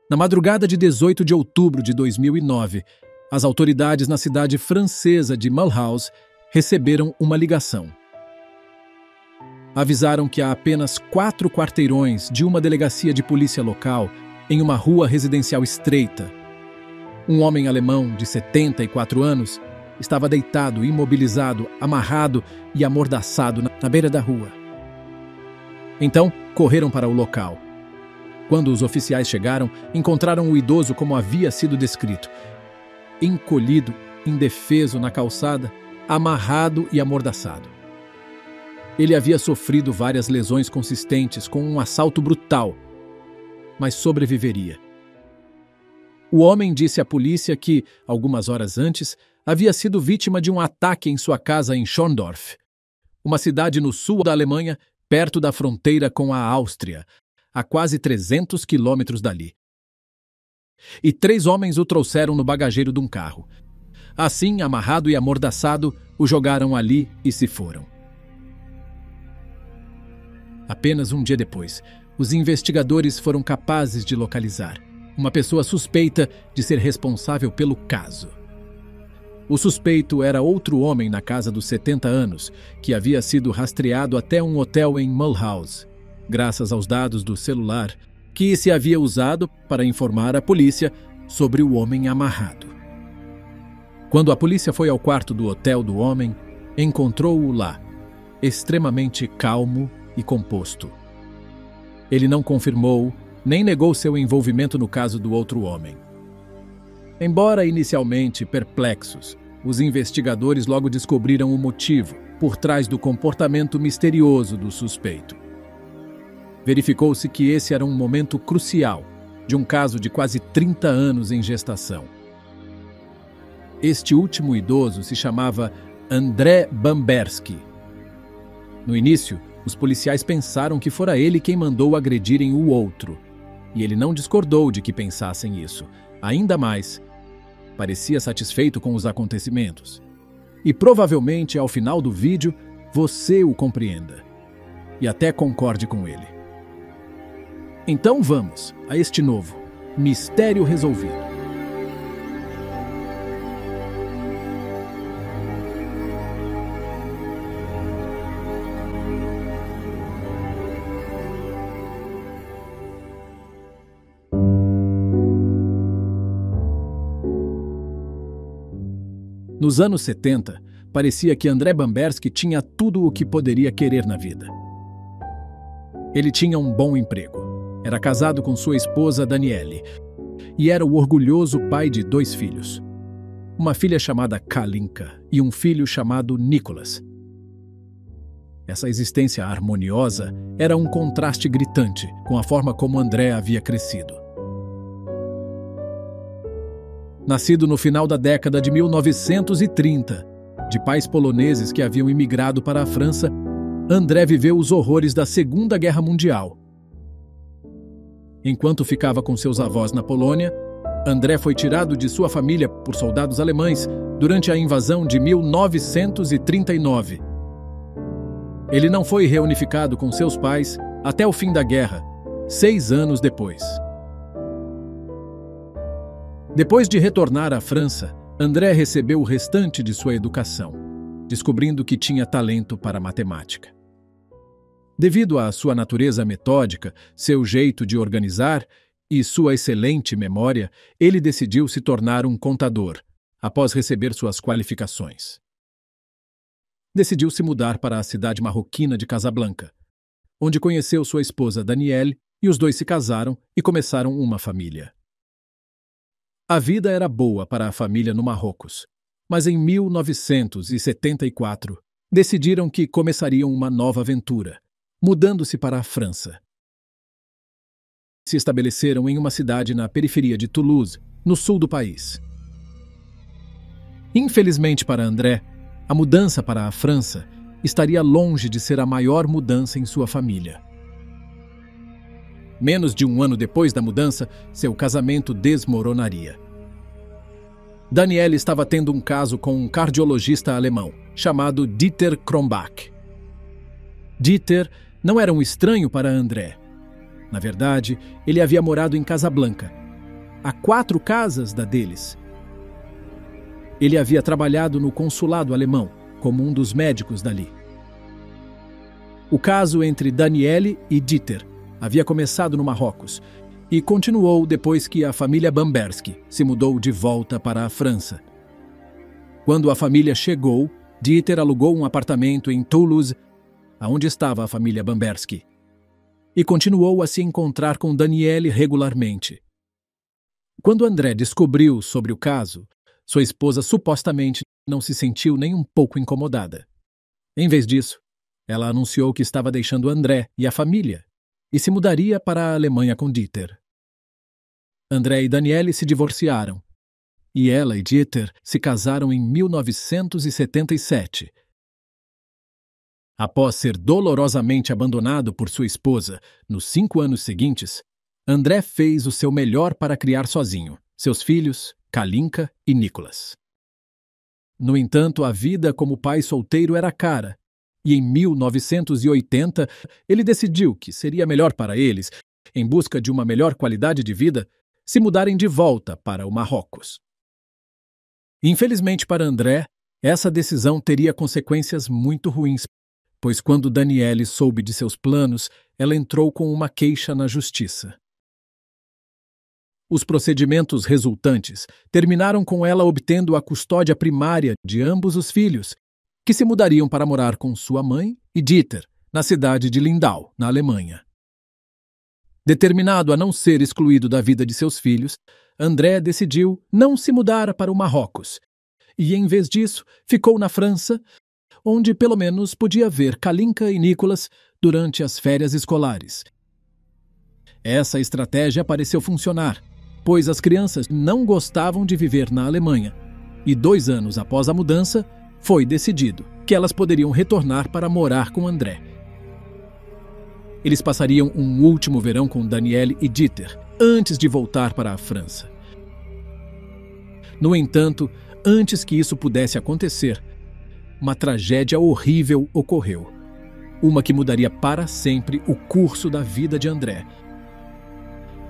Na madrugada de 18 de outubro de 2009, as autoridades na cidade francesa de Mulhouse receberam uma ligação. Avisaram que a apenas 4 quarteirões de uma delegacia de polícia local, em uma rua residencial estreita, um homem alemão de 74 anos estava deitado, imobilizado, amarrado e amordaçado na beira da rua. Então, correram para o local. Quando os oficiais chegaram, encontraram o idoso como havia sido descrito: encolhido, indefeso na calçada, amarrado e amordaçado. Ele havia sofrido várias lesões consistentes com um assalto brutal, mas sobreviveria. O homem disse à polícia que, algumas horas antes, havia sido vítima de um ataque em sua casa em Schorndorf, uma cidade no sul da Alemanha, perto da fronteira com a Áustria, a quase 300 quilômetros dali. E 3 homens o trouxeram no bagageiro de um carro. Assim, amarrado e amordaçado, o jogaram ali e se foram. Apenas um dia depois, os investigadores foram capazes de localizar uma pessoa suspeita de ser responsável pelo caso. O suspeito era outro homem na casa dos 70 anos, que havia sido rastreado até um hotel em Mulhouse, graças aos dados do celular que se havia usado para informar a polícia sobre o homem amarrado. Quando a polícia foi ao quarto do hotel do homem, encontrou-o lá, extremamente calmo e composto. Ele não confirmou nem negou seu envolvimento no caso do outro homem. Embora inicialmente perplexos, os investigadores logo descobriram o motivo por trás do comportamento misterioso do suspeito. Verificou-se que esse era um momento crucial de um caso de quase 30 anos em gestação. Este último idoso se chamava André Bamberski. No início, os policiais pensaram que fora ele quem mandou agredirem o outro, e ele não discordou de que pensassem isso. Ainda mais, parecia satisfeito com os acontecimentos. E provavelmente, ao final do vídeo, você o compreenda e até concorde com ele. Então vamos a este novo Mistério Resolvido. Nos anos 70, parecia que André Bamberski tinha tudo o que poderia querer na vida. Ele tinha um bom emprego, era casado com sua esposa Daniele e era o orgulhoso pai de 2 filhos. Uma filha chamada Kalinka e um filho chamado Nicholas. Essa existência harmoniosa era um contraste gritante com a forma como André havia crescido. Nascido no final da década de 1930, de pais poloneses que haviam imigrado para a França, André viveu os horrores da Segunda Guerra Mundial. Enquanto ficava com seus avós na Polônia, André foi tirado de sua família por soldados alemães durante a invasão de 1939. Ele não foi reunificado com seus pais até o fim da guerra, 6 anos depois. Depois de retornar à França, André recebeu o restante de sua educação, descobrindo que tinha talento para matemática. Devido à sua natureza metódica, seu jeito de organizar e sua excelente memória, ele decidiu se tornar um contador, após receber suas qualificações. Decidiu se mudar para a cidade marroquina de Casablanca, onde conheceu sua esposa Daniele e os 2 se casaram e começaram uma família. A vida era boa para a família no Marrocos, mas em 1974 decidiram que começariam uma nova aventura, mudando-se para a França. Se estabeleceram em uma cidade na periferia de Toulouse, no sul do país. Infelizmente para André, a mudança para a França estaria longe de ser a maior mudança em sua família. Menos de um ano depois da mudança, seu casamento desmoronaria. Daniele estava tendo um caso com um cardiologista alemão, chamado Dieter Krombach. Dieter não era um estranho para André. Na verdade, ele havia morado em Casablanca a 4 casas da deles. Ele havia trabalhado no consulado alemão, como um dos médicos dali. O caso entre Daniele e Dieter havia começado no Marrocos e continuou depois que a família Bamberski se mudou de volta para a França. Quando a família chegou, Dieter alugou um apartamento em Toulouse, onde estava a família Bamberski, e continuou a se encontrar com Daniele regularmente. Quando André descobriu sobre o caso, sua esposa supostamente não se sentiu nem um pouco incomodada. Em vez disso, ela anunciou que estava deixando André e a família e se mudaria para a Alemanha com Dieter. André e Daniele se divorciaram e ela e Dieter se casaram em 1977. Após ser dolorosamente abandonado por sua esposa nos 5 anos seguintes, André fez o seu melhor para criar sozinho seus filhos, Kalinka e Nicholas. No entanto, a vida como pai solteiro era cara, e em 1980 ele decidiu que seria melhor para eles, em busca de uma melhor qualidade de vida, se mudarem de volta para o Marrocos. Infelizmente para André, essa decisão teria consequências muito ruins, pois quando Daniele soube de seus planos, ela entrou com uma queixa na justiça. Os procedimentos resultantes terminaram com ela obtendo a custódia primária de ambos os filhos, que se mudariam para morar com sua mãe e Dieter, na cidade de Lindau, na Alemanha. Determinado a não ser excluído da vida de seus filhos, André decidiu não se mudar para o Marrocos e, em vez disso, ficou na França, onde pelo menos podia ver Kalinka e Nicholas durante as férias escolares. Essa estratégia pareceu funcionar, pois as crianças não gostavam de viver na Alemanha, e 2 anos após a mudança, foi decidido que elas poderiam retornar para morar com André. Eles passariam um último verão com Daniele e Dieter, antes de voltar para a França. No entanto, antes que isso pudesse acontecer, uma tragédia horrível ocorreu. Uma que mudaria para sempre o curso da vida de André.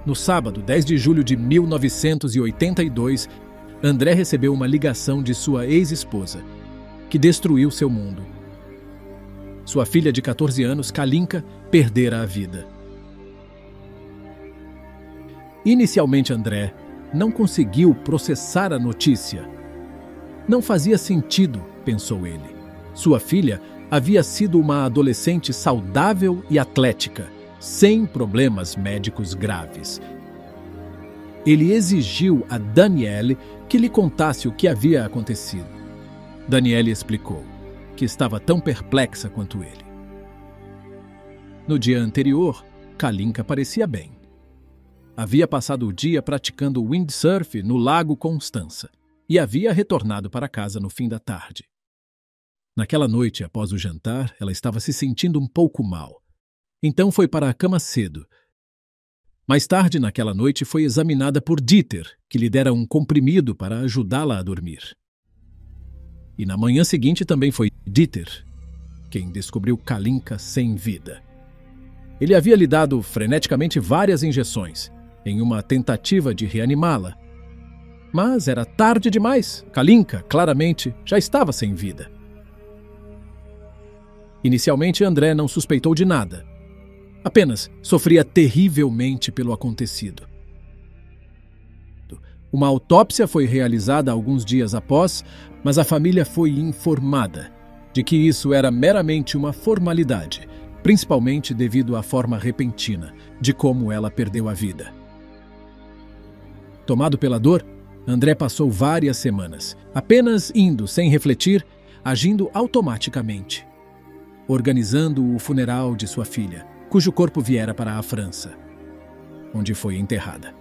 No sábado, 10 de julho de 1982, André recebeu uma ligação de sua ex-esposa, que destruiu seu mundo. Sua filha de 14 anos, Kalinka, perdera a vida. Inicialmente, André não conseguiu processar a notícia. Não fazia sentido, pensou ele. Sua filha havia sido uma adolescente saudável e atlética, sem problemas médicos graves. Ele exigiu a Daniele que lhe contasse o que havia acontecido. Daniele explicou que estava tão perplexa quanto ele. No dia anterior, Kalinka parecia bem. Havia passado o dia praticando windsurf no Lago Constança e havia retornado para casa no fim da tarde. Naquela noite, após o jantar, ela estava se sentindo um pouco mal. Então foi para a cama cedo. Mais tarde, naquela noite, foi examinada por Dieter, que lhe dera um comprimido para ajudá-la a dormir. E na manhã seguinte também foi Dieter quem descobriu Kalinka sem vida. Ele havia lhe dado freneticamente várias injeções, em uma tentativa de reanimá-la. Mas era tarde demais. Kalinka, claramente, já estava sem vida. Inicialmente, André não suspeitou de nada. Apenas sofria terrivelmente pelo acontecido. Uma autópsia foi realizada alguns dias após, mas a família foi informada de que isso era meramente uma formalidade, principalmente devido à forma repentina de como ela perdeu a vida. Tomado pela dor, André passou várias semanas, apenas indo sem refletir, agindo automaticamente, organizando o funeral de sua filha, cujo corpo viera para a França, onde foi enterrada.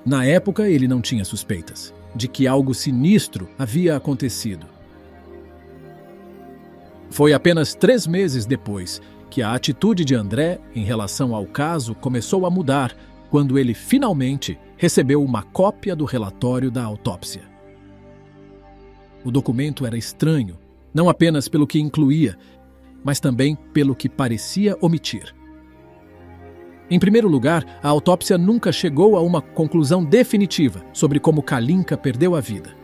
Na época, ele não tinha suspeitas de que algo sinistro havia acontecido. Foi apenas 3 meses depois que a atitude de André em relação ao caso começou a mudar, quando ele finalmente recebeu uma cópia do relatório da autópsia. O documento era estranho, não apenas pelo que incluía, mas também pelo que parecia omitir. Em primeiro lugar, a autópsia nunca chegou a uma conclusão definitiva sobre como Kalinka perdeu a vida.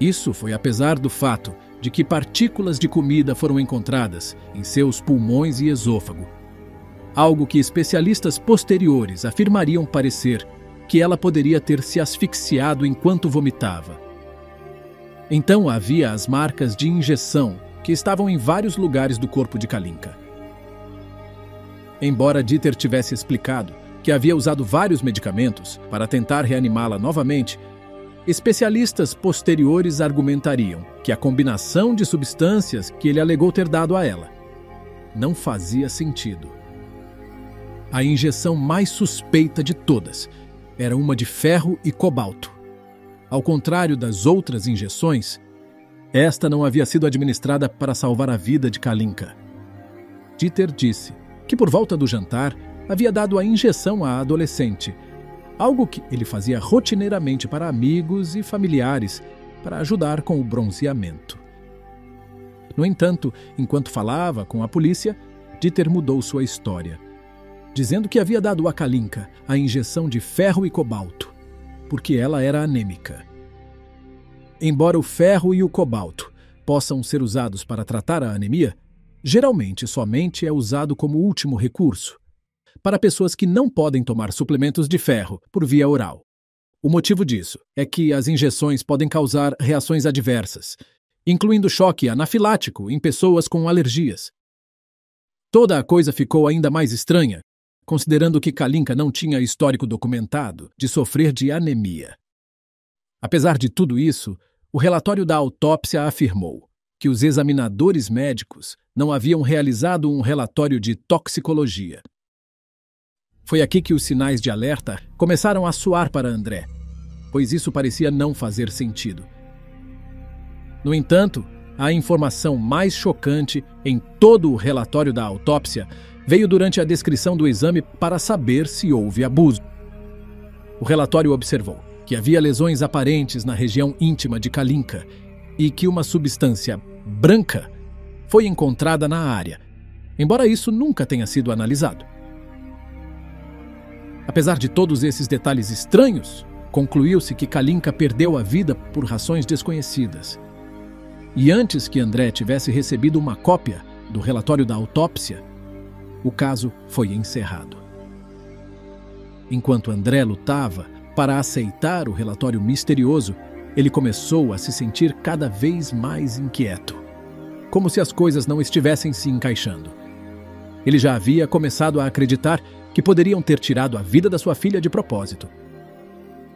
Isso foi apesar do fato de que partículas de comida foram encontradas em seus pulmões e esôfago, algo que especialistas posteriores afirmariam parecer que ela poderia ter se asfixiado enquanto vomitava. Então havia as marcas de injeção que estavam em vários lugares do corpo de Kalinka. Embora Dieter tivesse explicado que havia usado vários medicamentos para tentar reanimá-la novamente, especialistas posteriores argumentariam que a combinação de substâncias que ele alegou ter dado a ela não fazia sentido. A injeção mais suspeita de todas era uma de ferro e cobalto. Ao contrário das outras injeções, esta não havia sido administrada para salvar a vida de Kalinka. Dieter disse que por volta do jantar havia dado a injeção à adolescente, algo que ele fazia rotineiramente para amigos e familiares para ajudar com o bronzeamento. No entanto, enquanto falava com a polícia, Dieter mudou sua história, dizendo que havia dado a Kalinka a injeção de ferro e cobalto, porque ela era anêmica. Embora o ferro e o cobalto possam ser usados para tratar a anemia, geralmente somente é usado como último recurso, para pessoas que não podem tomar suplementos de ferro por via oral. O motivo disso é que as injeções podem causar reações adversas, incluindo choque anafilático em pessoas com alergias. Toda a coisa ficou ainda mais estranha, considerando que Kalinka não tinha histórico documentado de sofrer de anemia. Apesar de tudo isso, o relatório da autópsia afirmou que os examinadores médicos não haviam realizado um relatório de toxicologia. Foi aqui que os sinais de alerta começaram a soar para André, pois isso parecia não fazer sentido. No entanto, a informação mais chocante em todo o relatório da autópsia veio durante a descrição do exame para saber se houve abuso. O relatório observou que havia lesões aparentes na região íntima de Kalinka e que uma substância branca foi encontrada na área, embora isso nunca tenha sido analisado. Apesar de todos esses detalhes estranhos, concluiu-se que Kalinka perdeu a vida por razões desconhecidas. E antes que André tivesse recebido uma cópia do relatório da autópsia, o caso foi encerrado. Enquanto André lutava para aceitar o relatório misterioso, ele começou a se sentir cada vez mais inquieto, como se as coisas não estivessem se encaixando. Ele já havia começado a acreditar que poderiam ter tirado a vida da sua filha de propósito.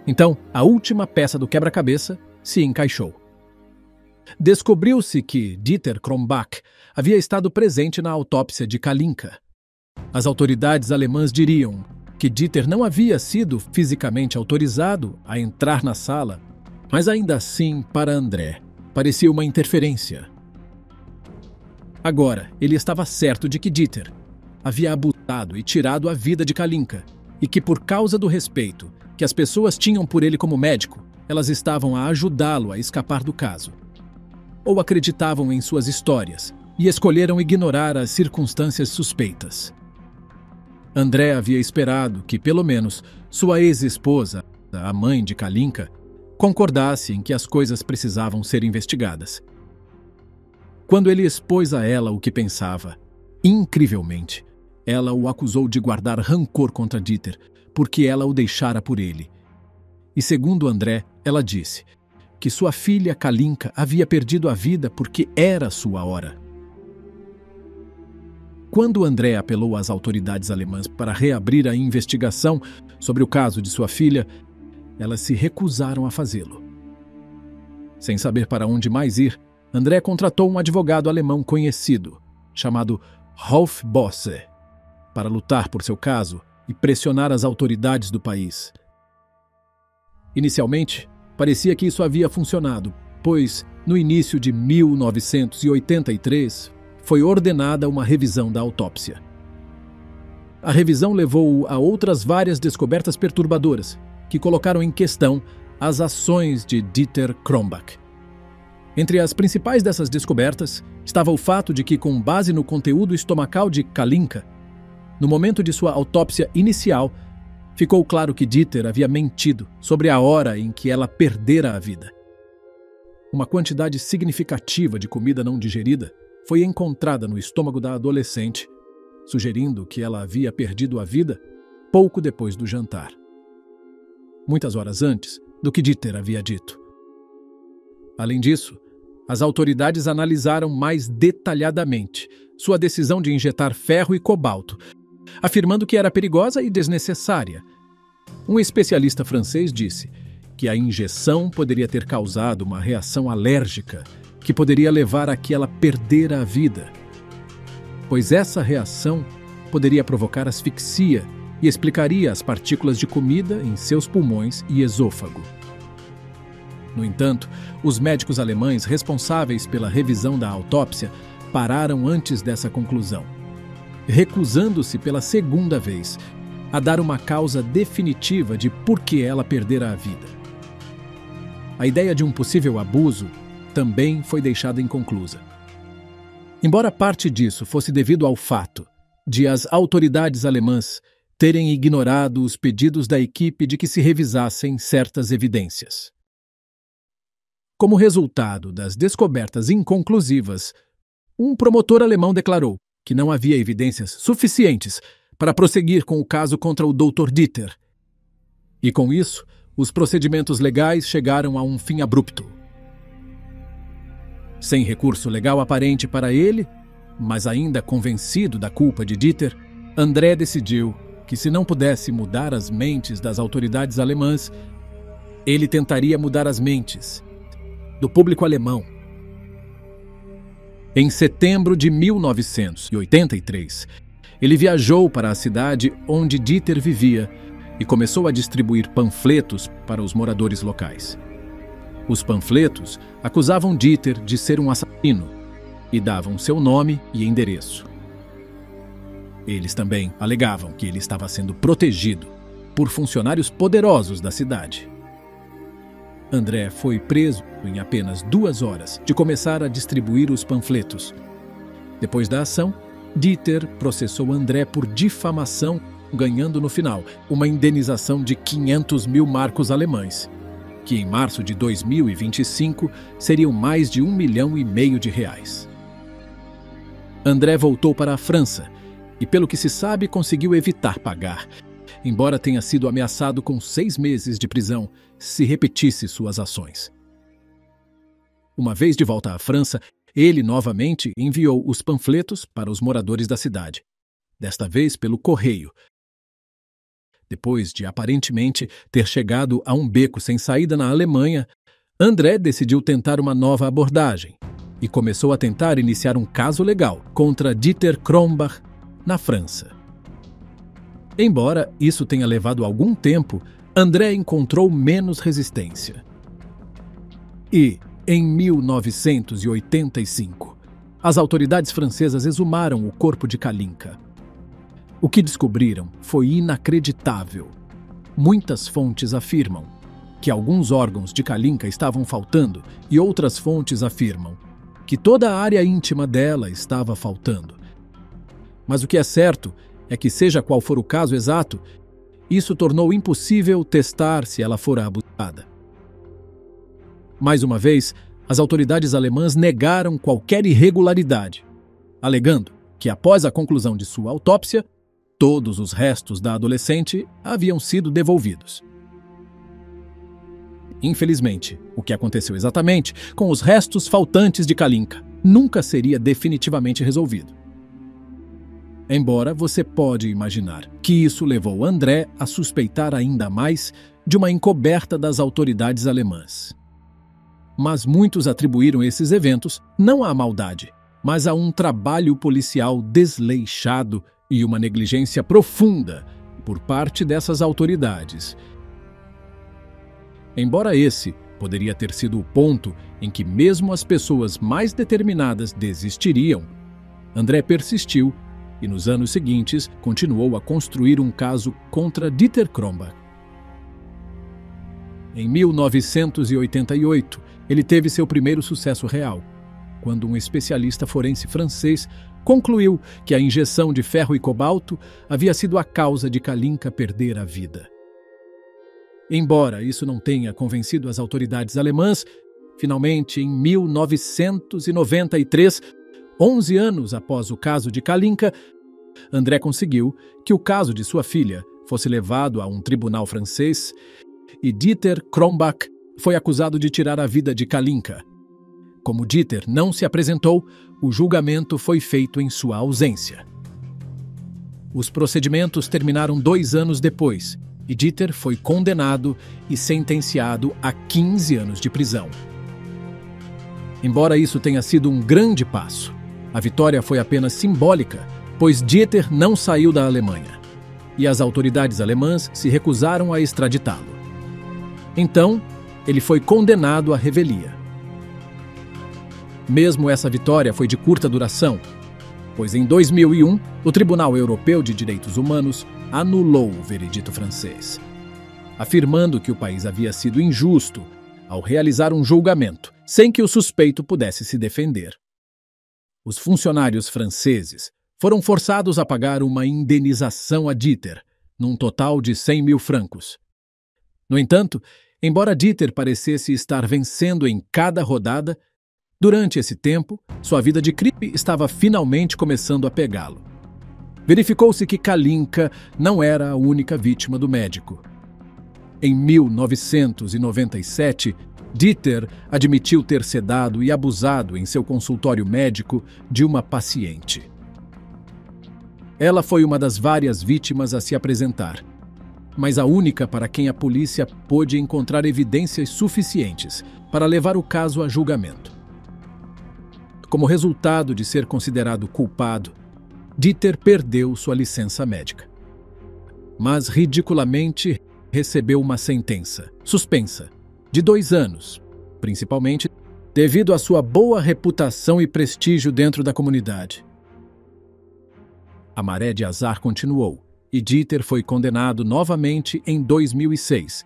Então, a última peça do quebra-cabeça se encaixou. Descobriu-se que Dieter Krombach havia estado presente na autópsia de Kalinka. As autoridades alemãs diriam que Dieter não havia sido fisicamente autorizado a entrar na sala, mas ainda assim, para André, parecia uma interferência. Agora, ele estava certo de que Dieter havia abusado e tirado a vida de Kalinka, e que por causa do respeito que as pessoas tinham por ele como médico, elas estavam a ajudá-lo a escapar do caso. Ou acreditavam em suas histórias e escolheram ignorar as circunstâncias suspeitas. André havia esperado que, pelo menos, sua ex-esposa, a mãe de Kalinka, concordasse em que as coisas precisavam ser investigadas. Quando ele expôs a ela o que pensava, incrivelmente, ela o acusou de guardar rancor contra Dieter, porque ela o deixara por ele. E segundo André, ela disse que sua filha Kalinka havia perdido a vida porque era sua hora. Quando André apelou às autoridades alemãs para reabrir a investigação sobre o caso de sua filha, elas se recusaram a fazê-lo. Sem saber para onde mais ir, André contratou um advogado alemão conhecido, chamado Rolf Bosse, para lutar por seu caso e pressionar as autoridades do país. Inicialmente, parecia que isso havia funcionado, pois, no início de 1983, foi ordenada uma revisão da autópsia. A revisão levou-o a outras várias descobertas perturbadoras, que colocaram em questão as ações de Dieter Krombach. Entre as principais dessas descobertas estava o fato de que, com base no conteúdo estomacal de Kalinka, No momento de sua autópsia inicial, ficou claro que Dieter havia mentido sobre a hora em que ela perdera a vida. Uma quantidade significativa de comida não digerida foi encontrada no estômago da adolescente, sugerindo que ela havia perdido a vida pouco depois do jantar. Muitas horas antes do que Dieter havia dito. Além disso, as autoridades analisaram mais detalhadamente sua decisão de injetar ferro e cobalto, afirmando que era perigosa e desnecessária. Um especialista francês disse que a injeção poderia ter causado uma reação alérgica que poderia levar a que ela perdera a vida, pois essa reação poderia provocar asfixia e explicaria as partículas de comida em seus pulmões e esôfago. No entanto, os médicos alemães responsáveis pela revisão da autópsia pararam antes dessa conclusão, recusando-se pela segunda vez a dar uma causa definitiva de por que ela perdera a vida. A ideia de um possível abuso também foi deixada inconclusa. Embora parte disso fosse devido ao fato de as autoridades alemãs terem ignorado os pedidos da equipe de que se revisassem certas evidências. Como resultado das descobertas inconclusivas, um promotor alemão declarou que não havia evidências suficientes para prosseguir com o caso contra o Dr. Dieter. E com isso, os procedimentos legais chegaram a um fim abrupto. Sem recurso legal aparente para ele, mas ainda convencido da culpa de Dieter, André decidiu que, se não pudesse mudar as mentes das autoridades alemãs, ele tentaria mudar as mentes do público alemão. Em setembro de 1983, ele viajou para a cidade onde Dieter vivia e começou a distribuir panfletos para os moradores locais. Os panfletos acusavam Dieter de ser um assassino e davam seu nome e endereço. Eles também alegavam que ele estava sendo protegido por funcionários poderosos da cidade. André foi preso em apenas 2 horas de começar a distribuir os panfletos. Depois da ação, Dieter processou André por difamação, ganhando no final uma indenização de 500 mil marcos alemães, que em março de 2025 seriam mais de R$1,5 milhão de reais. André voltou para a França e, pelo que se sabe, conseguiu evitar pagar, embora tenha sido ameaçado com 6 meses de prisão se repetisse suas ações. Uma vez de volta à França, ele novamente enviou os panfletos para os moradores da cidade, desta vez pelo correio. Depois de aparentemente ter chegado a um beco sem saída na Alemanha, André decidiu tentar uma nova abordagem e começou a tentar iniciar um caso legal contra Dieter Krombach na França. Embora isso tenha levado algum tempo, André encontrou menos resistência. E, em 1985, as autoridades francesas exumaram o corpo de Kalinka. O que descobriram foi inacreditável. Muitas fontes afirmam que alguns órgãos de Kalinka estavam faltando e outras fontes afirmam que toda a área íntima dela estava faltando. Mas o que é certo é que, seja qual for o caso exato, isso tornou impossível testar se ela fora abusada. Mais uma vez, as autoridades alemãs negaram qualquer irregularidade, alegando que, após a conclusão de sua autópsia, todos os restos da adolescente haviam sido devolvidos. Infelizmente, o que aconteceu exatamente com os restos faltantes de Kalinka nunca seria definitivamente resolvido. Embora você pode imaginar que isso levou André a suspeitar ainda mais de uma encoberta das autoridades alemãs. Mas muitos atribuíram esses eventos não à maldade, mas a um trabalho policial desleixado e uma negligência profunda por parte dessas autoridades. Embora esse poderia ter sido o ponto em que mesmo as pessoas mais determinadas desistiriam, André persistiu e, nos anos seguintes, continuou a construir um caso contra Dieter Krombach. Em 1988, ele teve seu primeiro sucesso real, quando um especialista forense francês concluiu que a injeção de ferro e cobalto havia sido a causa de Kalinka perder a vida. Embora isso não tenha convencido as autoridades alemãs, finalmente, em 1993, 11 anos após o caso de Kalinka, André conseguiu que o caso de sua filha fosse levado a um tribunal francês e Dieter Krombach foi acusado de tirar a vida de Kalinka. Como Dieter não se apresentou, o julgamento foi feito em sua ausência. Os procedimentos terminaram 2 anos depois e Dieter foi condenado e sentenciado a 15 anos de prisão. Embora isso tenha sido um grande passo, a vitória foi apenas simbólica, pois Dieter não saiu da Alemanha e as autoridades alemãs se recusaram a extraditá-lo. Então, ele foi condenado à revelia. Mesmo essa vitória foi de curta duração, pois em 2001, o Tribunal Europeu de Direitos Humanos anulou o veredito francês, afirmando que o país havia sido injusto ao realizar um julgamento sem que o suspeito pudesse se defender. Os funcionários franceses foram forçados a pagar uma indenização a Dieter, num total de 100 mil francos. No entanto, embora Dieter parecesse estar vencendo em cada rodada, durante esse tempo, sua vida de crime estava finalmente começando a pegá-lo. Verificou-se que Kalinka não era a única vítima do médico. Em 1997, Dieter admitiu ter sedado e abusado em seu consultório médico de uma paciente. Ela foi uma das várias vítimas a se apresentar, mas a única para quem a polícia pôde encontrar evidências suficientes para levar o caso a julgamento. Como resultado de ser considerado culpado, Dieter perdeu sua licença médica. Mas, ridiculamente, recebeu uma sentença suspensa de 2 anos, principalmente devido à sua boa reputação e prestígio dentro da comunidade. A maré de azar continuou e Dieter foi condenado novamente em 2006,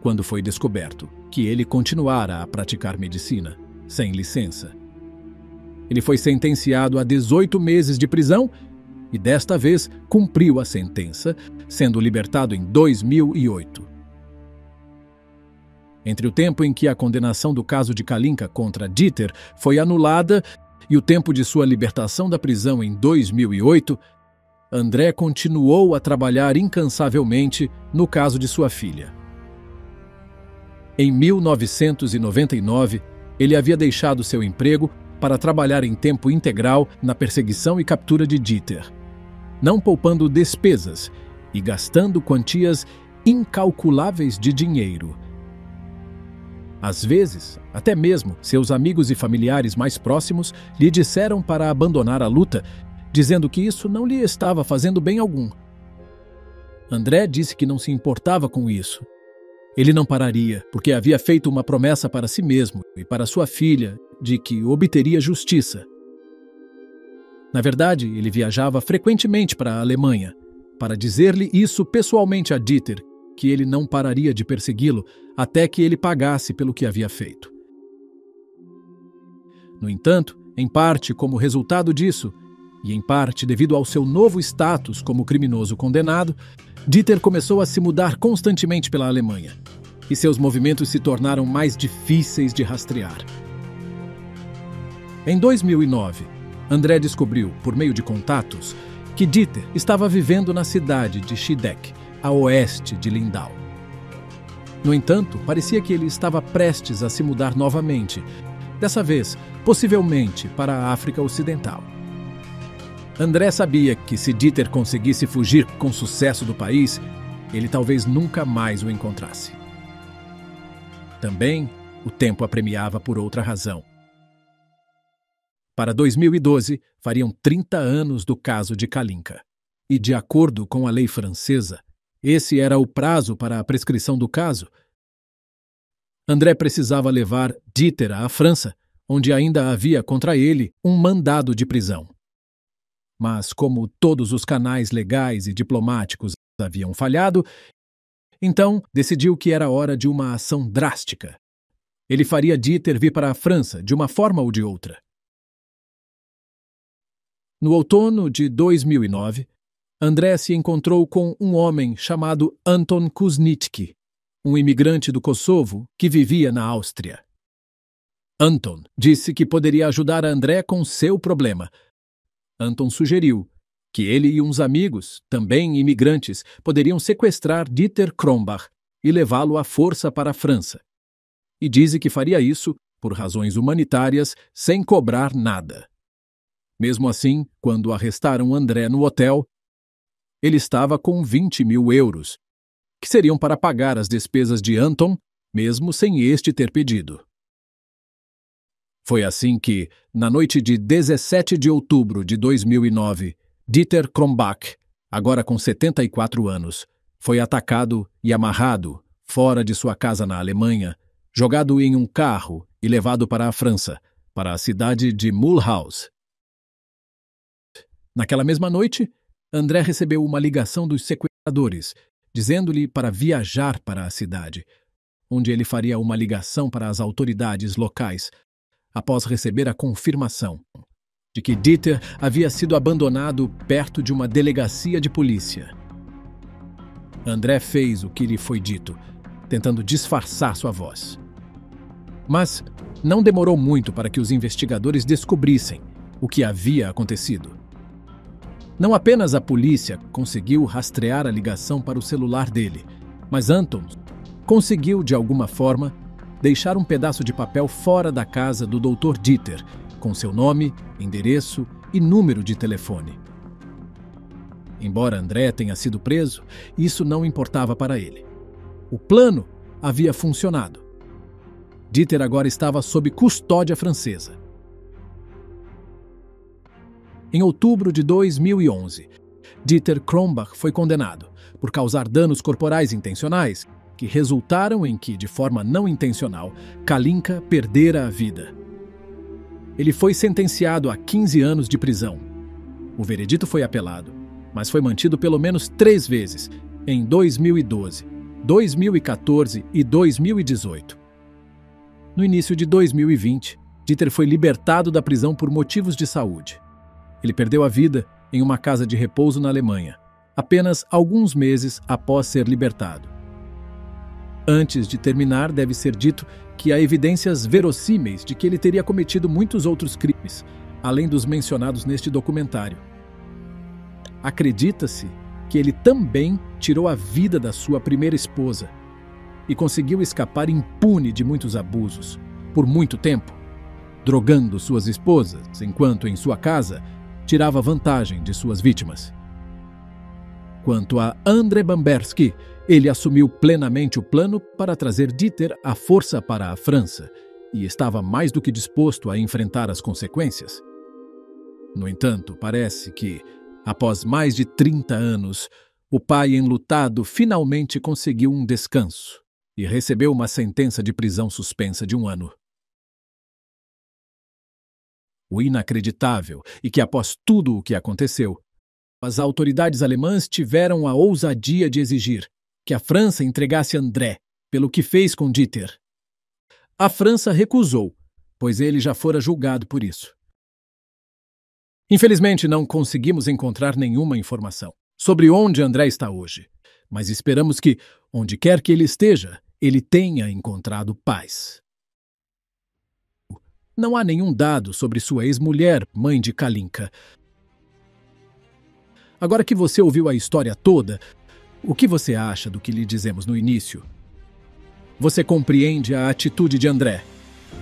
quando foi descoberto que ele continuara a praticar medicina, sem licença. Ele foi sentenciado a 18 meses de prisão e, desta vez, cumpriu a sentença, sendo libertado em 2008. Entre o tempo em que a condenação do caso de Kalinka contra Dieter foi anulada e o tempo de sua libertação da prisão em 2008, André continuou a trabalhar incansavelmente no caso de sua filha. Em 1999, ele havia deixado seu emprego para trabalhar em tempo integral na perseguição e captura de Dieter, não poupando despesas e gastando quantias incalculáveis de dinheiro. Às vezes, até mesmo seus amigos e familiares mais próximos lhe disseram para abandonar a luta, dizendo que isso não lhe estava fazendo bem algum. André disse que não se importava com isso. Ele não pararia, porque havia feito uma promessa para si mesmo e para sua filha de que obteria justiça. Na verdade, ele viajava frequentemente para a Alemanha para dizer-lhe isso pessoalmente a Dieter, que ele não pararia de persegui-lo até que ele pagasse pelo que havia feito. No entanto, em parte como resultado disso, e em parte devido ao seu novo status como criminoso condenado, Dieter começou a se mudar constantemente pela Alemanha, e seus movimentos se tornaram mais difíceis de rastrear. Em 2009, André descobriu, por meio de contatos, que Dieter estava vivendo na cidade de Schiedegg, a oeste de Lindau. No entanto, parecia que ele estava prestes a se mudar novamente, dessa vez, possivelmente, para a África Ocidental. André sabia que se Dieter conseguisse fugir com sucesso do país, ele talvez nunca mais o encontrasse. Também, o tempo apremiava por outra razão. Para 2012, fariam 30 anos do caso de Kalinka. E, de acordo com a lei francesa, esse era o prazo para a prescrição do caso. André precisava levar Dieter à França, onde ainda havia contra ele um mandado de prisão. Mas, como todos os canais legais e diplomáticos haviam falhado, então decidiu que era hora de uma ação drástica. Ele faria Dieter vir para a França de uma forma ou de outra. No outono de 2009, André se encontrou com um homem chamado Anton Kuznicki, um imigrante do Kosovo que vivia na Áustria. Anton disse que poderia ajudar André com seu problema. Anton sugeriu que ele e uns amigos, também imigrantes, poderiam sequestrar Dieter Krombach e levá-lo à força para a França. E disse que faria isso por razões humanitárias, sem cobrar nada. Mesmo assim, quando arrestaram André no hotel, ele estava com 20 mil euros, que seriam para pagar as despesas de Anton, mesmo sem este ter pedido. Foi assim que, na noite de 17 de outubro de 2009, Dieter Krombach, agora com 74 anos, foi atacado e amarrado fora de sua casa na Alemanha, jogado em um carro e levado para a França, para a cidade de Mulhouse. Naquela mesma noite, André recebeu uma ligação dos sequestradores, dizendo-lhe para viajar para a cidade, onde ele faria uma ligação para as autoridades locais, após receber a confirmação de que Dieter havia sido abandonado perto de uma delegacia de polícia. André fez o que lhe foi dito, tentando disfarçar sua voz. Mas não demorou muito para que os investigadores descobrissem o que havia acontecido. Não apenas a polícia conseguiu rastrear a ligação para o celular dele, mas Anton conseguiu, de alguma forma, deixar um pedaço de papel fora da casa do Dr. Dieter, com seu nome, endereço e número de telefone. Embora André tenha sido preso, isso não importava para ele. O plano havia funcionado. Dieter agora estava sob custódia francesa. Em outubro de 2011, Dieter Krombach foi condenado por causar danos corporais intencionais que resultaram em que, de forma não intencional, Kalinka perdera a vida. Ele foi sentenciado a 15 anos de prisão. O veredito foi apelado, mas foi mantido pelo menos 3 vezes, em 2012, 2014 e 2018. No início de 2020, Dieter foi libertado da prisão por motivos de saúde. Ele perdeu a vida em uma casa de repouso na Alemanha, apenas alguns meses após ser libertado. Antes de terminar, deve ser dito que há evidências verossímeis de que ele teria cometido muitos outros crimes, além dos mencionados neste documentário. Acredita-se que ele também tirou a vida da sua primeira esposa e conseguiu escapar impune de muitos abusos, por muito tempo, drogando suas esposas, enquanto em sua casa tirava vantagem de suas vítimas. Quanto a André Bamberski, ele assumiu plenamente o plano para trazer Dieter à força para a França e estava mais do que disposto a enfrentar as consequências. No entanto, parece que, após mais de 30 anos, o pai enlutado finalmente conseguiu um descanso e recebeu uma sentença de prisão suspensa de 1 ano. O inacreditável é que, após tudo o que aconteceu, as autoridades alemãs tiveram a ousadia de exigir que a França entregasse André pelo que fez com Dieter. A França recusou, pois ele já fora julgado por isso. Infelizmente, não conseguimos encontrar nenhuma informação sobre onde André está hoje, mas esperamos que, onde quer que ele esteja, ele tenha encontrado paz. Não há nenhum dado sobre sua ex-mulher, mãe de Kalinka. Agora que você ouviu a história toda, o que você acha do que lhe dizemos no início? Você compreende a atitude de André?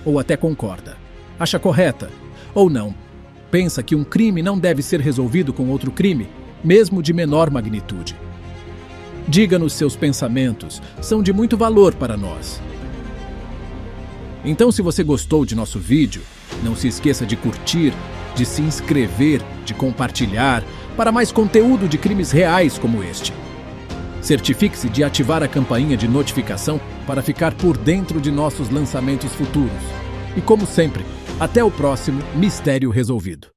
Ou até concorda? Acha correta? Ou não? Pensa que um crime não deve ser resolvido com outro crime, mesmo de menor magnitude? Diga-nos seus pensamentos, são de muito valor para nós. Então, se você gostou de nosso vídeo, não se esqueça de curtir, de se inscrever, de compartilhar, para mais conteúdo de crimes reais como este. Certifique-se de ativar a campainha de notificação para ficar por dentro de nossos lançamentos futuros. E como sempre, até o próximo Mistério Resolvido.